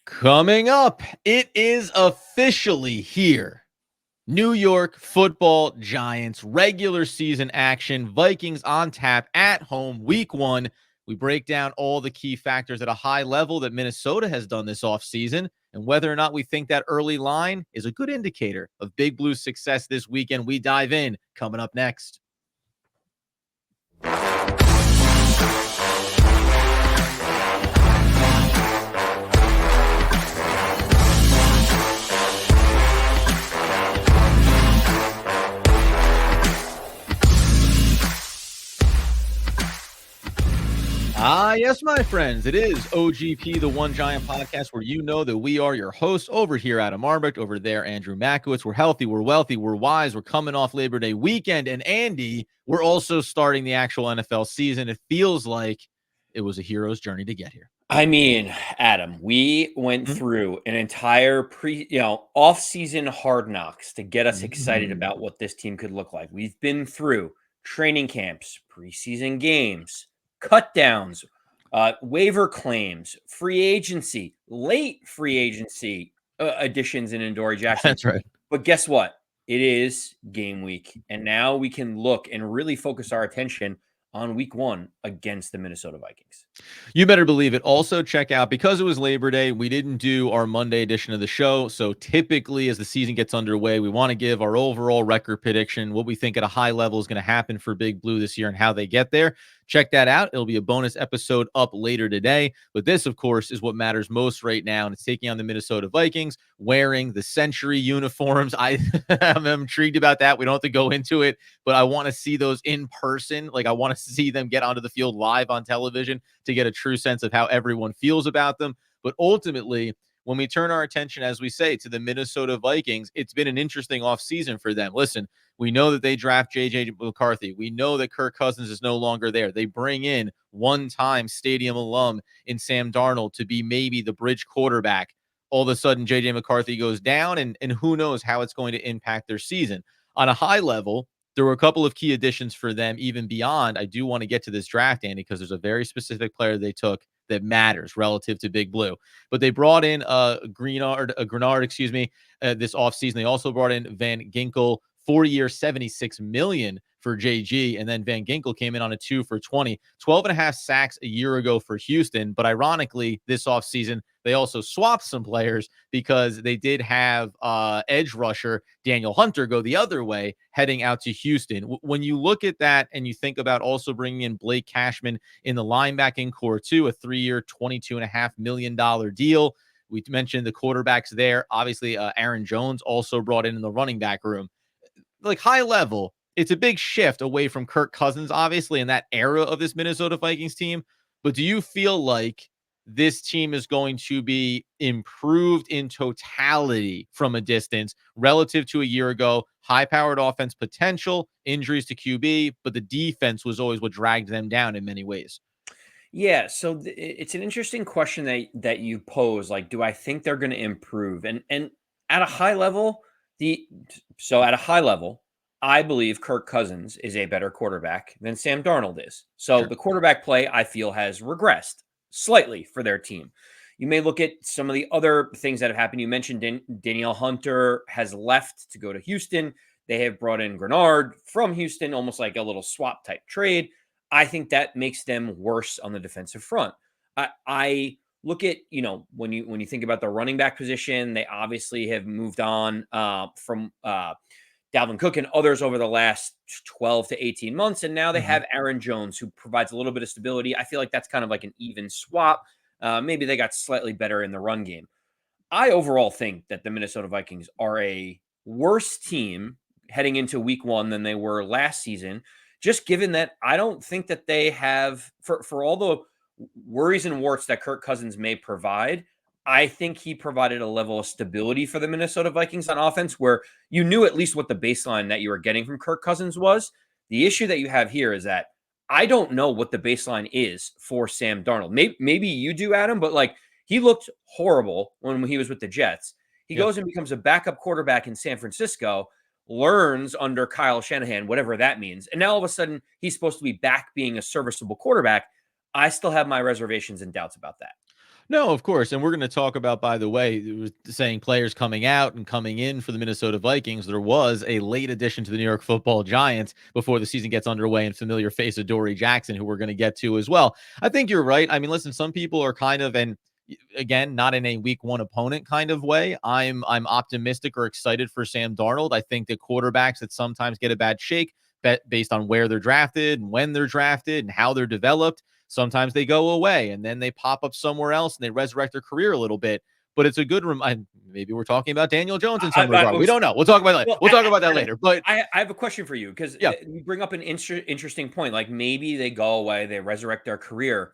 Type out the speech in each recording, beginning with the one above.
Coming up, it is officially here. New York Football Giants, regular season action, Vikings on tap at home, week one. We break down all the key factors at a high level that Minnesota has done this offseason and whether or not we think that early line is a good indicator of Big Blue's success this weekend. We dive in coming up next. Yes, my friends, it is OGP, the One Giant Podcast, where you know that we are your hosts. Over here, Adam Arbrecht, over there, Andrew Makowitz. We're healthy, we're wealthy, we're wise, we're coming off Labor Day weekend. And Andy, we're also starting the actual NFL season. It feels like it was a hero's journey to get here. I mean, Adam, we went through an entire off-season hard knocks to get us excited about what this team could look like. We've been through training camps, preseason games, cut downs, waiver claims, free agency, late free agency additions in Adori Jackson. That's right. But guess what? It is game week. And now we can look and really focus our attention on week one against the Minnesota Vikings. You better believe it. Also, check out, because it was Labor Day, we didn't do our Monday edition of the show. So typically, as the season gets underway, we want to give our overall record prediction, what we think at a high level is going to happen for Big Blue this year and how they get there. Check that out. It'll be a bonus episode up later today. But this, of course, is what matters most right now. And it's taking on the Minnesota Vikings, wearing the Century uniforms. I'm intrigued about that. We don't have to go into it, but I want to see those in person. Like, I want to see them get onto the field live on television to get a true sense of how everyone feels about them. But ultimately, when we turn our attention, as we say, to the Minnesota Vikings, it's been an interesting offseason for them. Listen, we know that they draft J.J. McCarthy. We know that Kirk Cousins is no longer there. They bring in one-time stadium alum in Sam Darnold to be maybe the bridge quarterback. All of a sudden, J.J. McCarthy goes down, and who knows how it's going to impact their season. On a high level, there were a couple of key additions for them, even beyond. I do want to get to this draft, Andy, because there's a very specific player they took that matters relative to Big Blue. But they brought in Grenard, this offseason. They also brought in Van Ginkel, 4-year, $76 million for JG. And then Van Ginkel came in on a 2 for 20, 12 and a half sacks a year ago for Houston. But ironically, this offseason, they also swapped some players because they did have edge rusher Daniel Hunter go the other way, heading out to Houston. When you look at that and you think about also bringing in Blake Cashman in the linebacking core too, a 3-year, $22.5 million deal. We mentioned the quarterbacks there. Obviously, Aaron Jones also brought in the running back room. Like, high level, it's a big shift away from Kirk Cousins, obviously, in that era of this Minnesota Vikings team. But do you feel like this team is going to be improved in totality from a distance relative to a year ago? High-powered offense potential, injuries to QB, but the defense was always what dragged them down in many ways. Yeah, so it's an interesting question that you pose. Like, do I think they're going to improve? And at a high level, I believe Kirk Cousins is a better quarterback than Sam Darnold is. So The quarterback play, I feel, has regressed slightly for their team. You may look at some of the other things that have happened. You mentioned Danielle Hunter has left to go to Houston. They have brought in Grenard from Houston, almost like a little swap type trade. I think that makes them worse on the defensive front. I look at, when you think about the running back position, they obviously have moved on from Dalvin Cook and others over the last 12 to 18 months. And now they have Aaron Jones, who provides a little bit of stability. I feel like that's kind of like an even swap. Maybe they got slightly better in the run game. I overall think that the Minnesota Vikings are a worse team heading into week one than they were last season, just given that I don't think that they have, for all the worries and warts that Kirk Cousins may provide, I think he provided a level of stability for the Minnesota Vikings on offense where you knew at least what the baseline that you were getting from Kirk Cousins was. The issue that you have here is that I don't know what the baseline is for Sam Darnold. Maybe you do, Adam, but like, he looked horrible when he was with the Jets. He goes and becomes a backup quarterback in San Francisco, learns under Kyle Shanahan, whatever that means. And now all of a sudden he's supposed to be back being a serviceable quarterback. I still have my reservations and doubts about that. No, of course. And we're going to talk about, by the way, it was saying players coming out and coming in for the Minnesota Vikings. There was a late addition to the New York Football Giants before the season gets underway, and familiar face Adoree Jackson, who we're going to get to as well. I think you're right. I mean, listen, some people are kind of, and again, not in a week one opponent kind of way. I'm optimistic or excited for Sam Darnold. I think that quarterbacks that sometimes get a bad shake based on where they're drafted and when they're drafted and how they're developed. Sometimes they go away and then they pop up somewhere else and they resurrect their career a little bit. But it's a good maybe we're talking about Daniel Jones in some regard. We don't know. We'll talk about that. Well, We'll talk about that later. But I have a question for you, because yeah, you bring up an interesting point. Like, maybe they go away, they resurrect their career.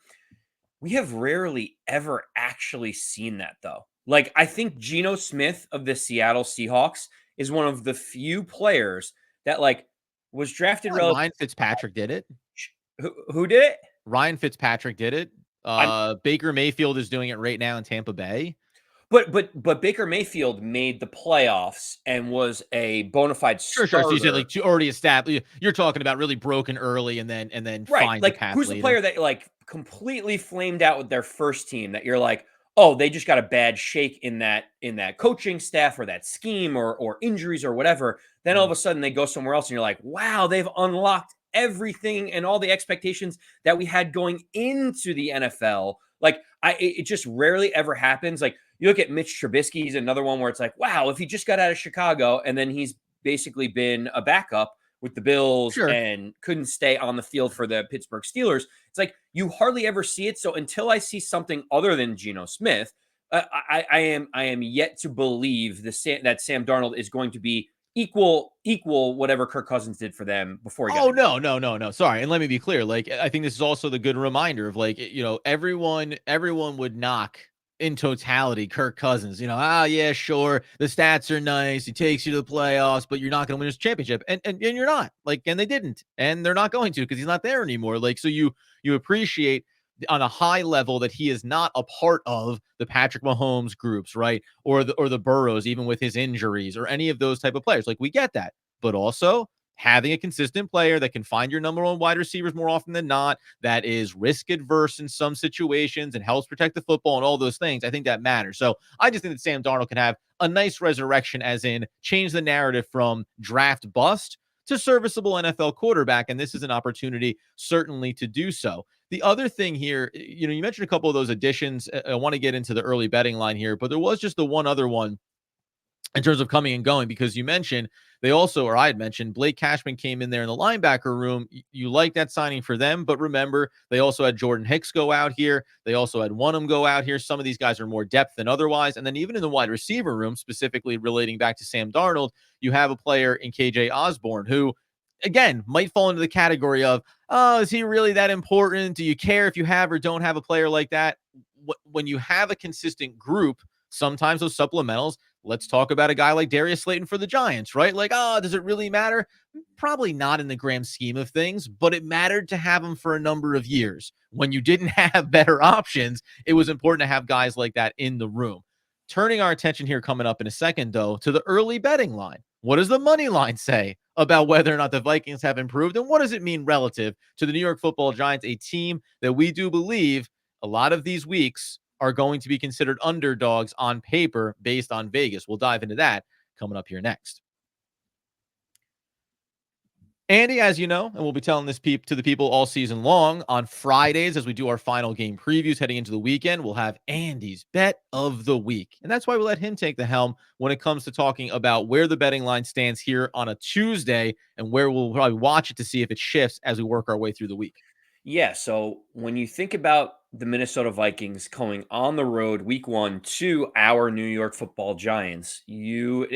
We have rarely ever actually seen that, though. Like, I think Geno Smith of the Seattle Seahawks is one of the few players that, like, was drafted relatively. Ryan Fitzpatrick did it. Who did it? Ryan Fitzpatrick did it. I'm Baker Mayfield is doing it right now in Tampa Bay. But Baker Mayfield made the playoffs and was a bona fide Sure. starter. So you said like already established. You're talking about really broken early and then Right. find the Like, path who's later. the player that, like, completely flamed out with their first team that you're like, oh, they just got a bad shake in that coaching staff or that scheme or injuries or whatever. Then all of a sudden they go somewhere else and you're like, wow, they've unlocked everything and all the expectations that we had going into the NFL. Like, it just rarely ever happens. Like, you look at Mitch Trubisky, he's another one where it's like, wow, if he just got out of Chicago and then he's basically been a backup with the Bills Sure. and couldn't stay on the field for the Pittsburgh Steelers. It's like, you hardly ever see it. So until I see something other than Geno Smith, I am yet to believe that Sam Darnold is going to be equal whatever Kirk Cousins did for them before he got Oh no. Sorry, and let me be clear. Like, I think this is also the good reminder of, like, everyone would knock in totality Kirk Cousins. Yeah, sure, the stats are nice, he takes you to the playoffs, but you're not going to win his championship, and you're not. Like, and they didn't, and they're not going to because he's not there anymore. Like, so you appreciate on a high level that he is not a part of the Patrick Mahomes groups, right? Or the Burrows, even with his injuries or any of those type of players. Like, we get that, but also having a consistent player that can find your number one wide receivers more often than not, that is risk adverse in some situations and helps protect the football and all those things, I think that matters. So I just think that Sam Darnold can have a nice resurrection, as in change the narrative from draft bust to serviceable NFL quarterback. And this is an opportunity certainly to do so. The other thing here, you mentioned a couple of those additions. I want to get into the early betting line here, but there was just the one other one in terms of coming and going, because you mentioned they also, or I had mentioned, Blake Cashman came in there in the linebacker room. You like that signing for them, but remember, they also had Jordan Hicks go out here. They also had Wonnum go out here. Some of these guys are more depth than otherwise. And then even in the wide receiver room, specifically relating back to Sam Darnold, you have a player in KJ Osborne who, again, might fall into the category of, oh, is he really that important? Do you care if you have or don't have a player like that? When you have a consistent group, sometimes those supplementals, let's talk about a guy like Darius Slayton for the Giants, right? Like, does it really matter? Probably not in the grand scheme of things, but it mattered to have him for a number of years. When you didn't have better options, it was important to have guys like that in the room. Turning our attention here coming up in a second, though, to the early betting line. What does the money line say about whether or not the Vikings have improved? And what does it mean relative to the New York Football Giants, a team that we do believe a lot of these weeks are going to be considered underdogs on paper based on Vegas? We'll dive into that coming up here next. Andy, as you know, and we'll be telling this to the people all season long, on Fridays as we do our final game previews heading into the weekend, we'll have Andy's bet of the week. And that's why we let him take the helm when it comes to talking about where the betting line stands here on a Tuesday and where we'll probably watch it to see if it shifts as we work our way through the week. Yeah, so when you think about the Minnesota Vikings going on the road week 1 to our New York Football Giants, to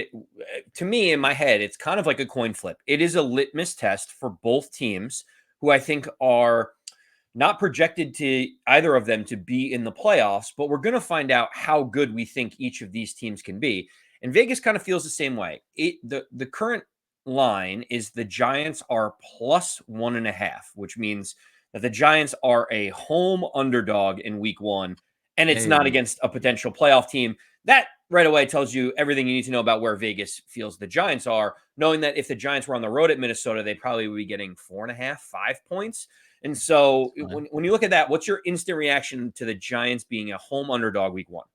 me, in my head, it's kind of like a coin flip. It is a litmus test for both teams, who I think are not projected to either of them to be in the playoffs, but we're going to find out how good we think each of these teams can be. And Vegas kind of feels the same way. The current line is the Giants are +1.5, which means that the Giants are a home underdog in week 1, and it's not against a potential playoff team. That right away tells you everything you need to know about where Vegas feels the Giants are, knowing that if the Giants were on the road at Minnesota, they probably would be getting 4.5, 5 points. And so when you look at that, what's your instant reaction to the Giants being a home underdog week 1?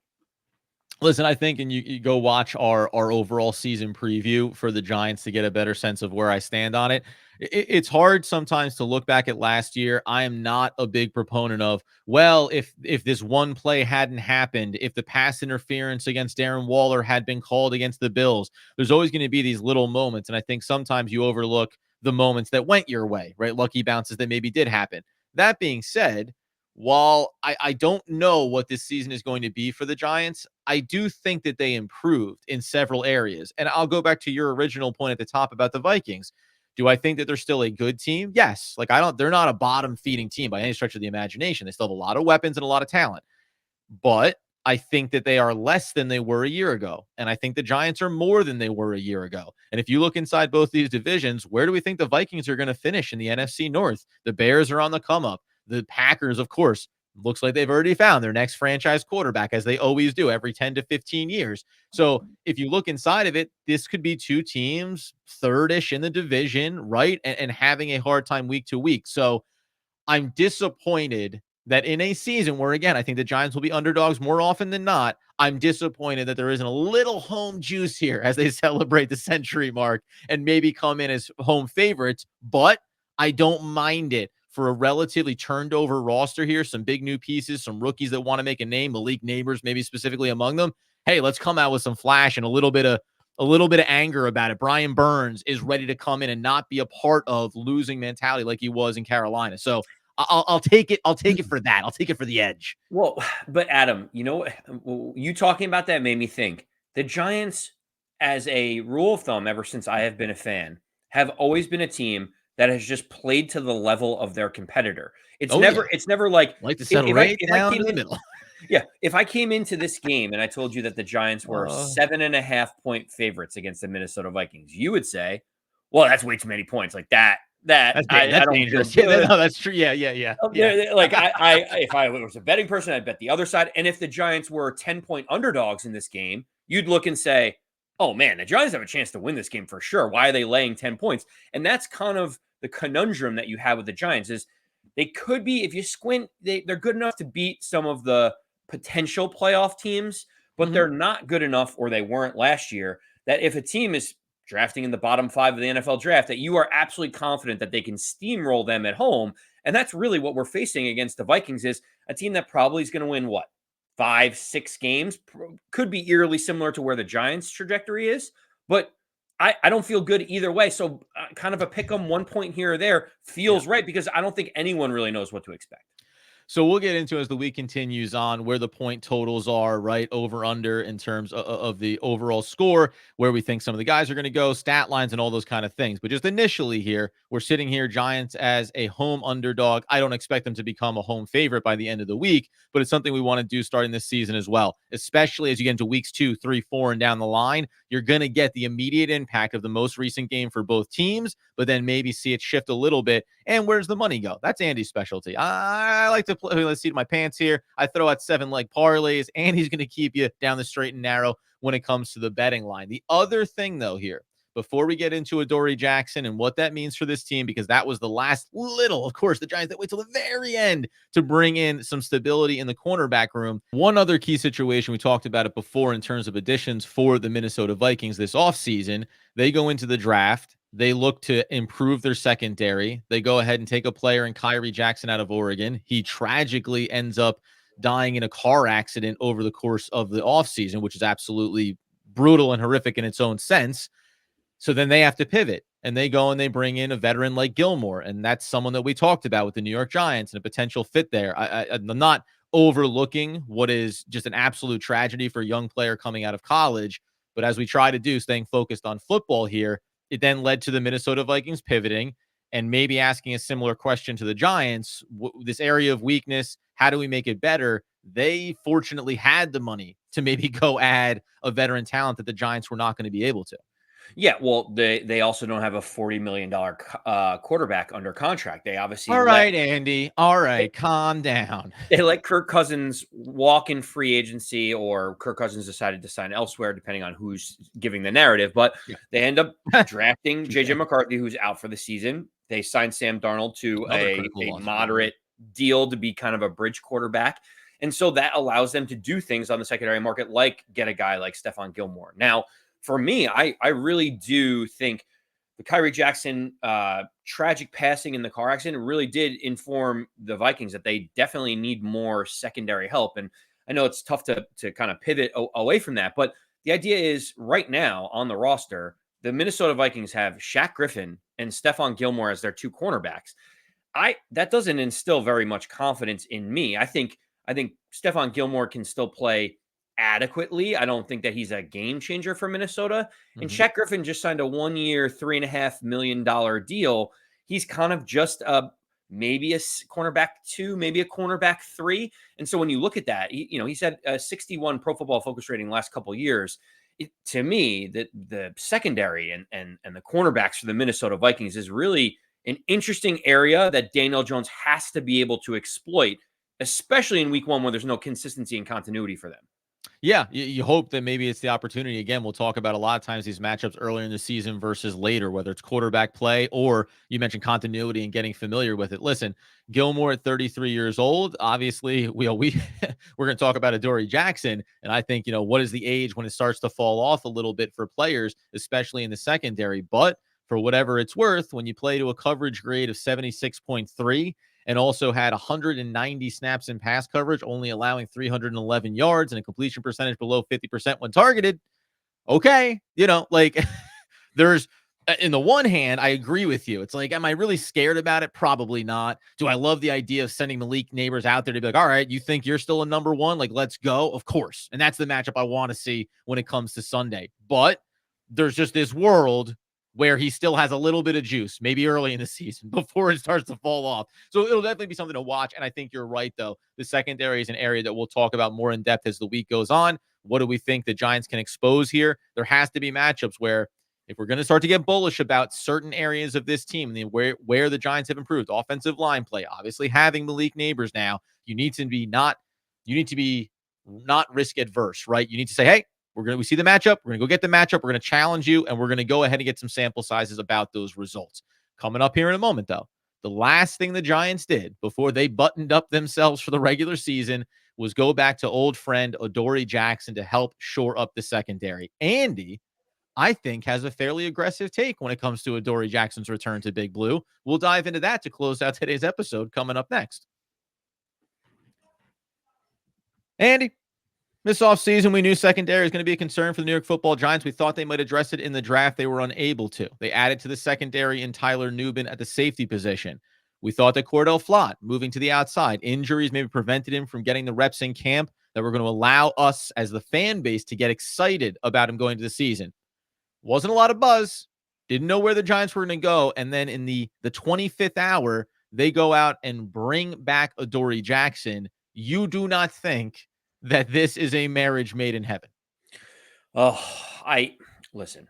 Listen, I think, and you go watch our overall season preview for the Giants to get a better sense of where I stand on it. It's hard sometimes to look back at last year. I am not a big proponent of, well, if this one play hadn't happened, if the pass interference against Darren Waller had been called against the Bills, there's always going to be these little moments. And I think sometimes you overlook the moments that went your way, right? Lucky bounces that maybe did happen. That being said, while I don't know what this season is going to be for the Giants, I do think that they improved in several areas. And I'll go back to your original point at the top about the Vikings. Do I think that they're still a good team? Yes. Like, they're not a bottom feeding team by any stretch of the imagination. They still have a lot of weapons and a lot of talent. But I think that they are less than they were a year ago. And I think the Giants are more than they were a year ago. And if you look inside both these divisions, where do we think the Vikings are going to finish in the NFC North? The Bears are on the come up. The Packers, of course, looks like they've already found their next franchise quarterback, as they always do every 10 to 15 years. So if you look inside of it, this could be two teams, third-ish in the division, right? And having a hard time week to week. So I'm disappointed that in a season where, again, I think the Giants will be underdogs more often than not, I'm disappointed that there isn't a little home juice here as they celebrate the century mark and maybe come in as home favorites. But I don't mind it for a relatively turned over roster here, some big new pieces, some rookies that want to make a name, Malik Neighbors maybe specifically among them. Hey, let's come out with some flash and a little bit of anger about it. Brian Burns is ready to come in and not be a part of losing mentality like he was in Carolina. So I'll take it. I'll take it for that. I'll take it for the edge. Well, but Adam, you talking about that made me think the Giants, as a rule of thumb, ever since I have been a fan, have always been a team that has just played to the level of their competitor. It's never like to settle right down in the middle. Yeah, if I came into this game and I told you that the Giants were 7.5-point favorites against the Minnesota Vikings, you would say, "Well, that's way too many points." Like that's I don't dangerous. Yeah, no, that's true. Yeah. Like if I was a betting person, I'd bet the other side. And if the Giants were 10-point underdogs in this game, you'd look and say, "Oh man, the Giants have a chance to win this game for sure. Why are they laying 10 points?" And that's kind of the conundrum that you have with the Giants is they could be, if you squint, they're good enough to beat some of the potential playoff teams, but they're not good enough, or they weren't last year, that if a team is drafting in the bottom 5 of the NFL draft, that you are absolutely confident that they can steamroll them at home. And that's really what we're facing against the Vikings, is a team that probably is going to win, 5-6 games, could be eerily similar to where the Giants' trajectory is, but I don't feel good either way. So kind of a pick 'em 1 point here or there feels right, because I don't think anyone really knows what to expect. So we'll get into, as the week continues on, where the point totals are, right, over under in terms of the overall score, where we think some of the guys are going to go, stat lines, and all those kind of things. But just initially here, we're sitting here, Giants as a home underdog. I don't expect them to become a home favorite by the end of the week, but it's something we want to do starting this season as well, especially as you get into weeks 2, 3, 4, and down the line. You're going to get the immediate impact of the most recent game for both teams, but then maybe see it shift a little bit. And where's the money go? That's Andy's specialty. I like to play. Let's see my pants here. I throw out 7-leg parlays, and he's going to keep you down the straight and narrow when it comes to the betting line. The other thing, though, here, before we get into Adoree Jackson and what that means for this team, because that was the last little, of course, the Giants that wait till the very end to bring in some stability in the cornerback room. One other key situation, we talked about it before in terms of additions for the Minnesota Vikings this offseason. They go into the draft. They look to improve their secondary. They go ahead and take a player in Adoree Jackson out of Oregon. He tragically ends up dying in a car accident over the course of the offseason, which is absolutely brutal and horrific in its own sense. So then they have to pivot, and they go and they bring in a veteran like Gilmore. And that's someone that we talked about with the New York Giants and a potential fit there. I'm not overlooking what is just an absolute tragedy for a young player coming out of college. But as we try to do, staying focused on football here, it then led to the Minnesota Vikings pivoting and maybe asking a similar question to the Giants. This area of weakness, how do we make it better? They fortunately had the money to maybe go add a veteran talent that the Giants were not going to be able to. Yeah, well, they also don't have a $40 million quarterback under contract. They obviously All right, Andy. All right, calm down. They let Kirk Cousins walk in free agency, or Kirk Cousins decided to sign elsewhere, depending on who's giving the narrative. But they end up drafting J.J. McCarthy, who's out for the season. They signed Sam Darnold to Another critical a loss for them. moderate deal to be kind of a bridge quarterback. And so that allows them to do things on the secondary market, like get a guy like Stephon Gilmore. Now, for me, I really do think the Kyrie Jackson tragic passing in the car accident really did inform the Vikings that they definitely need more secondary help. And I know it's tough to kind of pivot away from that, but the idea is right now on the roster, the Minnesota Vikings have Shaq Griffin and Stephon Gilmore as their two cornerbacks. That doesn't instill very much confidence in me. I think Stephon Gilmore can still play adequately. I don't think that he's a game changer for Minnesota. And Mhm. Shaq Griffin just signed a 1 year, $3.5 million deal. He's kind of just maybe a cornerback 2, maybe a cornerback 3. And so when you look at that, he's had a 61 Pro Football Focus rating last couple of years. To me, the secondary and the cornerbacks for the Minnesota Vikings is really an interesting area that Daniel Jones has to be able to exploit, especially in week 1 where there's no consistency and continuity for them. Yeah, you hope that maybe it's the opportunity. Again, we'll talk about a lot of times these matchups earlier in the season versus later, whether it's quarterback play or you mentioned continuity and getting familiar with it. Listen, Gilmore at 33 years old, obviously, we're going to talk about Adoree Jackson, and I think what is the age when it starts to fall off a little bit for players, especially in the secondary. But for whatever it's worth, when you play to a coverage grade of 76.3 and also had 190 snaps in pass coverage, only allowing 311 yards and a completion percentage below 50% when targeted. Okay, there's in the one hand, I agree with you. It's like, am I really scared about it? Probably not. Do I love the idea of sending Malik Neighbors out there to be like, all right, you think you're still a number one? Like, let's go. Of course. And that's the matchup I want to see when it comes to Sunday. But there's just this world where he still has a little bit of juice, maybe early in the season before it starts to fall off. So it'll definitely be something to watch. And I think you're right, though. The secondary is an area that we'll talk about more in depth as the week goes on. What do we think the Giants can expose here? There has to be matchups where if we're going to start to get bullish about certain areas of this team, where the Giants have improved, offensive line play, obviously having Malik Neighbors now, you need to be not risk adverse, right? You need to say, hey, we see the matchup. We're going to go get the matchup. We're going to challenge you, and we're going to go ahead and get some sample sizes about those results. Coming up here in a moment, though, the last thing the Giants did before they buttoned up themselves for the regular season was go back to old friend Adori Jackson to help shore up the secondary. Andy, I think, has a fairly aggressive take when it comes to Adoree Jackson's return to Big Blue. We'll dive into that to close out today's episode coming up next. Andy, this offseason, we knew secondary is going to be a concern for the New York Football Giants. We thought they might address it in the draft. They were unable to. They added to the secondary in Tyler Nubin at the safety position. We thought that Cordell Flott, moving to the outside, injuries maybe prevented him from getting the reps in camp that were going to allow us as the fan base to get excited about him going to the season. Wasn't a lot of buzz. Didn't know where the Giants were going to go. And then in the 25th hour, they go out and bring back Adoree Jackson. You do not think that this is a marriage made in heaven? Oh, listen.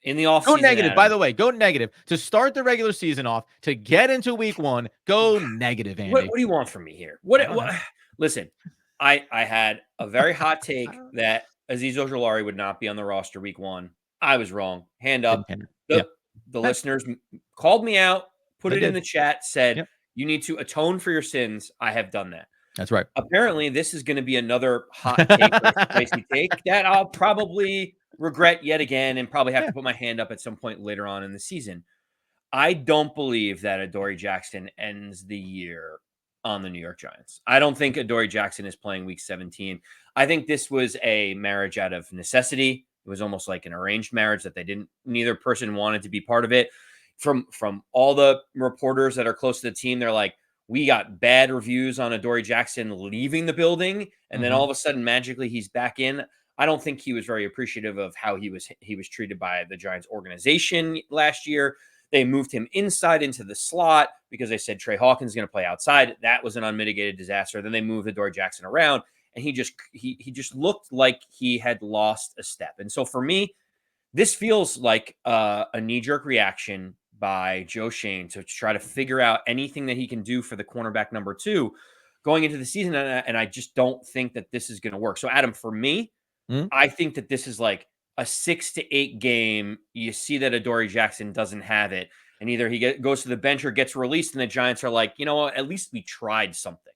In the Go offseason, negative. By Adam, the way, go negative to start the regular season off, to get into week 1. Go negative, Andy. what do you want from me here? I don't know. Listen, I had a very hot take that Azeez Ojulari would not be on the roster week 1. I was wrong. Hand up. Didn't care. Yeah, The listeners called me out, put they it in did. the chat, said, Yep, you need to atone for your sins. I have done that. that's right. Apparently, this is going to be another hot take or spicy take that I'll probably regret yet again and probably have Yeah. to put my hand up at some point later on in the season. I don't believe that Adoree Jackson ends the year on the New York Giants. I don't think Adoree Jackson is playing week 17. I think this was a marriage out of necessity. It was almost like an arranged marriage that neither person wanted to be part of it. From all the reporters that are close to the team, they're like, we got bad reviews on Adoree Jackson leaving the building, and then all of a sudden, magically, he's back in. I don't think he was very appreciative of how he was treated by the Giants organization last year. They moved him inside into the slot because they said Trey Hawkins is going to play outside. That was an unmitigated disaster. Then they moved Adoree Jackson around, and he just looked like he had lost a step. And so for me, this feels like a knee-jerk reaction by Joe Schoen to try to figure out anything that he can do for the cornerback number 2 going into the season. And I just don't think that this is going to work. So, Adam, for me, Mhm. I think that this is like a 6 to 8 game. You see that Adoree Jackson doesn't have it. and either he goes to the bench or gets released, and the Giants are like, you know what, at least we tried something.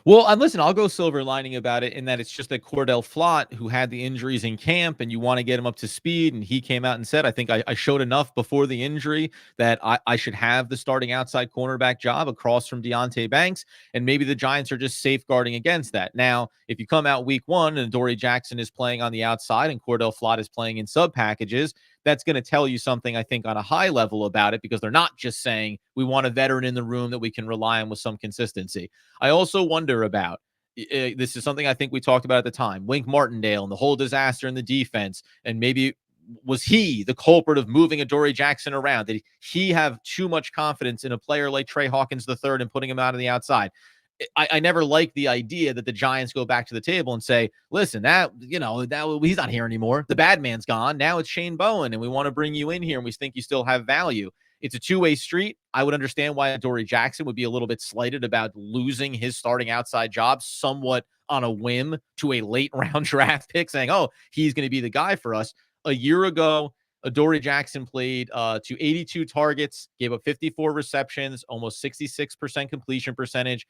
Well, and listen, I'll go silver lining about it in that it's just that Cordell Flott, who had the injuries in camp, and you want to get him up to speed. And he came out and said, I think I showed enough before the injury that I should have the starting outside cornerback job across from Deonte Banks. And maybe the Giants are just safeguarding against that. Now, if you come out week one and Adoree Jackson is playing on the outside and Cordell Flott is playing in sub packages, that's going to tell you something, I think, on a high level about it, because they're not just saying we want a veteran in the room that we can rely on with some consistency. I also wonder about this is something I think we talked about at the time, Wink Martindale and the whole disaster in the defense. And maybe was he the culprit of moving Adoree Jackson around? Did he have too much confidence in a player like Trey Hawkins III and putting him out on the outside? I never liked the idea that the Giants go back to the table and say, listen, that he's not here anymore. The bad man's gone. Now it's Shane Bowen, and we want to bring you in here, and we think you still have value. It's a two-way street. I would understand why Adoree Jackson would be a little bit slighted about losing his starting outside job somewhat on a whim to a late round draft pick, saying, oh, he's going to be the guy for us. A year ago, Adoree Jackson played to 82 targets, gave up 54 receptions, almost 66% completion percentage.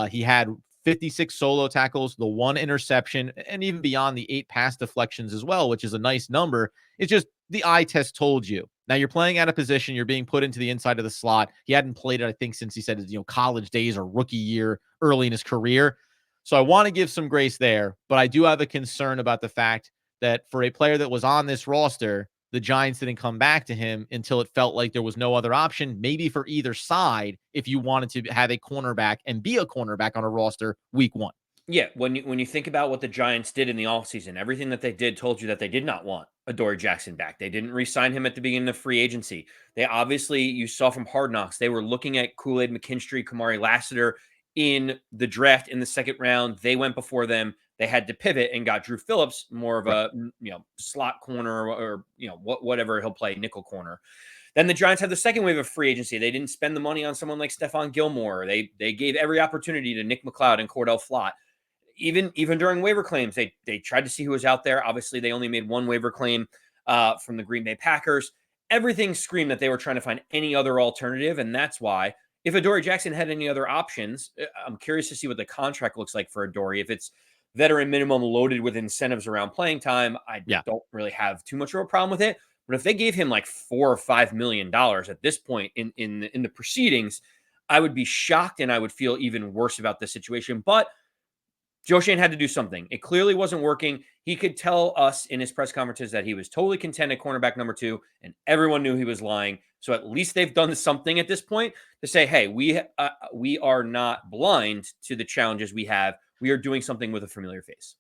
He had 56 solo tackles, the 1 interception, and even beyond the 8 pass deflections as well, which is a nice number. It's just the eye test told you. Now you're playing out of position. You're being put into the inside of the slot. He hadn't played it, I think, since he said his college days or rookie year early in his career. So I want to give some grace there, but I do have a concern about the fact that for a player that was on this roster, the Giants didn't come back to him until it felt like there was no other option, maybe for either side, if you wanted to have a cornerback and be a cornerback on a roster week one. Yeah, when you think about what the Giants did in the offseason, everything that they did told you that they did not want Adoree Jackson back. They didn't re-sign him at the beginning of free agency. They obviously, you saw from Hard Knocks, they were looking at Kool-Aid McKinstry, Kamari Lassiter in the draft in the second round. They went before them. They had to pivot and got Drew Phillips, more of a slot corner or whatever he'll play, nickel corner. Then the Giants had the second wave of free agency. They didn't spend the money on someone like Stephon Gilmore. They gave every opportunity to Nick McLeod and Cordell Flott. Even during waiver claims, they tried to see who was out there. Obviously, they only made one waiver claim from the Green Bay Packers. Everything screamed that they were trying to find any other alternative, and that's why if Adoree Jackson had any other options, I'm curious to see what the contract looks like for Adoree. If it's veteran minimum loaded with incentives around playing time, I don't really have too much of a problem with it. But if they gave him like $4 or $5 million at this point in the proceedings, I would be shocked and I would feel even worse about the situation. But Joe Schoen had to do something. It clearly wasn't working. He could tell us in his press conferences that he was totally content at cornerback number 2, and everyone knew he was lying. So at least they've done something at this point to say, hey, we are not blind to the challenges we have. We are doing something with a familiar face.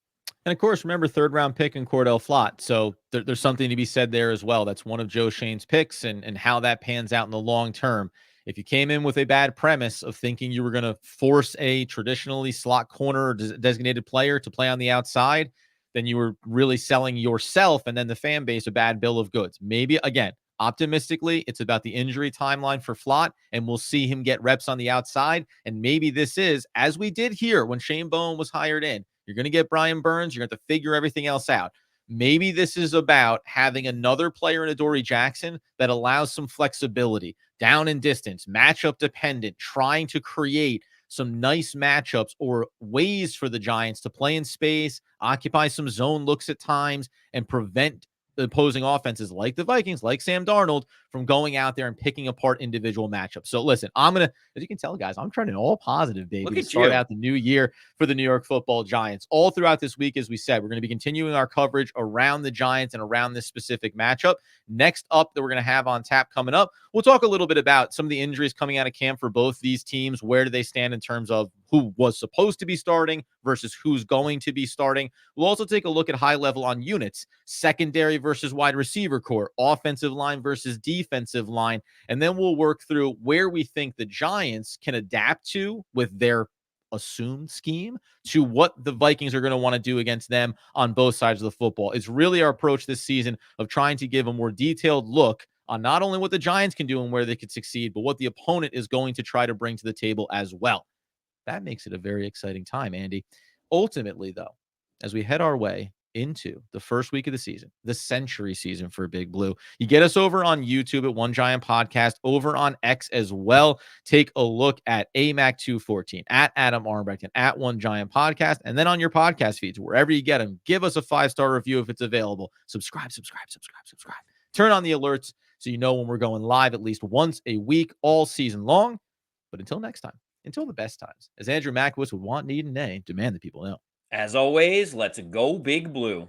And of course, remember, third round pick in Cordell Flott. So there's something to be said there as well. That's one of Joe Schoen's picks, and how that pans out in the long term. If you came in with a bad premise of thinking you were going to force a traditionally slot corner or designated player to play on the outside, then you were really selling yourself and then the fan base a bad bill of goods. Maybe, again, optimistically, it's about the injury timeline for Flott, and we'll see him get reps on the outside. And maybe this is, as we did here when Shane Bowen was hired in, you're going to get Brian Burns. You're going to have to figure everything else out. Maybe this is about having another player in Adoree Jackson that allows some flexibility, down and distance, matchup dependent, trying to create some nice matchups or ways for the Giants to play in space, occupy some zone looks at times, and prevent the opposing offenses like the Vikings, like Sam Darnold, from going out there and picking apart individual matchups. So listen, I'm going to, as you can tell, guys, I'm trending all positive, baby, to start out the new year for the New York Football Giants. All throughout this week, as we said, we're going to be continuing our coverage around the Giants and around this specific matchup. Next up that we're going to have on tap coming up, we'll talk a little bit about some of the injuries coming out of camp for both these teams. Where do they stand in terms of who was supposed to be starting versus who's going to be starting? We'll also take a look at high level on units, secondary versus wide receiver core, offensive line versus defensive line. And then we'll work through where we think the Giants can adapt to with their assumed scheme to what the Vikings are going to want to do against them on both sides of the football. It's really our approach this season of trying to give a more detailed look on not only what the Giants can do and where they could succeed, but what the opponent is going to try to bring to the table as well. That makes it a very exciting time, Andy. Ultimately, though, as we head our way into the first week of the season, the century season for Big Blue. You get us over on YouTube at One Giant Podcast, over on X as well. Take a look at AMAC214, at Adam Armbrecht, and at One Giant Podcast, and then on your podcast feeds, wherever you get them, give us a 5-star review if it's available. Subscribe. Turn on the alerts so you know when we're going live at least once a week all season long. But until next time, until the best times, as Andrew Makowitz would want, need, and nay, demand that people know. As always, let's go Big Blue.